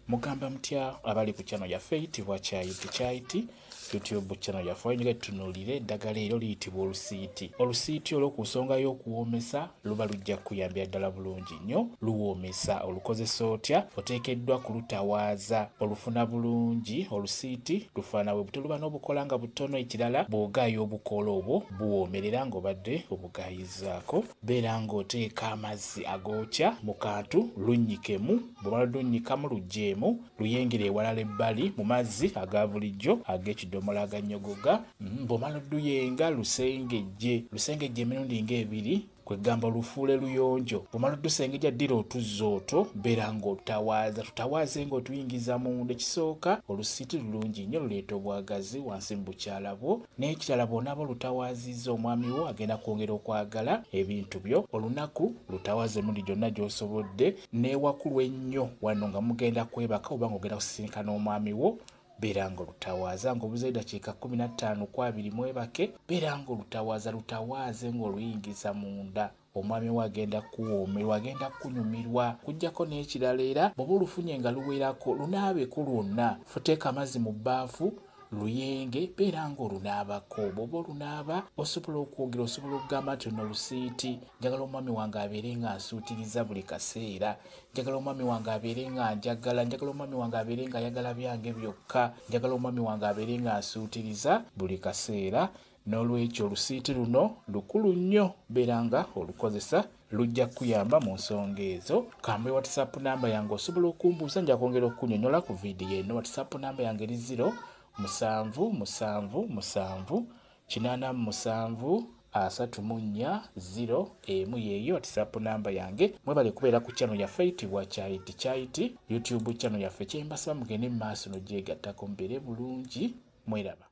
Mugamba mutya abali ku channel yaffe eyitibwa Kyayiti YouTube channel yaffe wayingira tutunuulire eddagala eryo liyitibwa olusiiti. Olusiiti olwo ku nsonga y'okuwoomesa luba lujja kuyambira ddala bulungi nnyo. Luwoomesa olukozesa otya? Oteekeddwa kulutawaaza olufuna bulungi. Olusiiti lufaana bwe buto luba n'obukola nga butono, ekirala bw'ogaaya obukola obwo buwoomerera ng'obadde obugaayizaako. Beera ng'oteeka amazzi agookya mu kantu lunnyikemu, bw'omala lunnyikamu luggyeemu luyengere ewalala ebbali mu mazzi aga bulijjo ag'ekidomola agannyogoga. Bw'omala luyenga lusengejje emirundi ng'ebiri kwegamba olufuule luyonjo. Bw'omala lusengejja ddira otuzzi otwo, beera ng'otutawaaze ng'otuyingiza munda. Ekisooka, olusiiti lulungi nnyo, luleeta obwagazi wansi mu bukyala bwo. N'ekirala bw'onaaba olutawaazizza omwami wo agenda kwongera okwagala ebintu byo. Olunaku lutawaaze emirundi gyonna gy'osobodde, n'ewakulu ennyo wano nga mugenda kwebaka oba ng'ogenda kusisinkana omwami wo, beera ng'olutawaaza ng'obuzeeyo dakiika 15 ku 20 mwebake. Beera ng'olutawaaze ng'oluyingiza munda. Omwami we agenda kuwoomerwa, agenda kunyumirwa. Kujjako n'ekirala era bw'oba olufunye nga luwerako, lunaabeko lwonna. Futeeka amazzi mu bbaafu luyenge, beera ng'olunaabako. Bw'oba olunaaba osobola okwogera, osobola okugamba nti ono lusiiti. Njagala omwami wange abeere nga nsuutiriza buli kaseera. Njagala omwami wange abeere nga njagala. Njagala omwami wange abeere nga ayagala byange byokka. Njagala omwami wange abeere nga nsuutiriza buli kaseera. N'olwekyo olusiiti luno lukulu nnyo, beera nga olukozesa, lujja kuyamba mu nsonga ezo. Kambe WhatsApp namba yange osobola okumbuuza, nja kwongera okunyonyola ku vidiyo eno. WhatsApp namba yange eri 0777873401 yeeyo WhatsApp namba yange. Mwebale kubeera ku channel yaffe eyitibwa Kyayiti YouTube channel yaffe. Kyembasaba mugende mu maaso n'ogyegattako mubeere bulungi. Mweraba.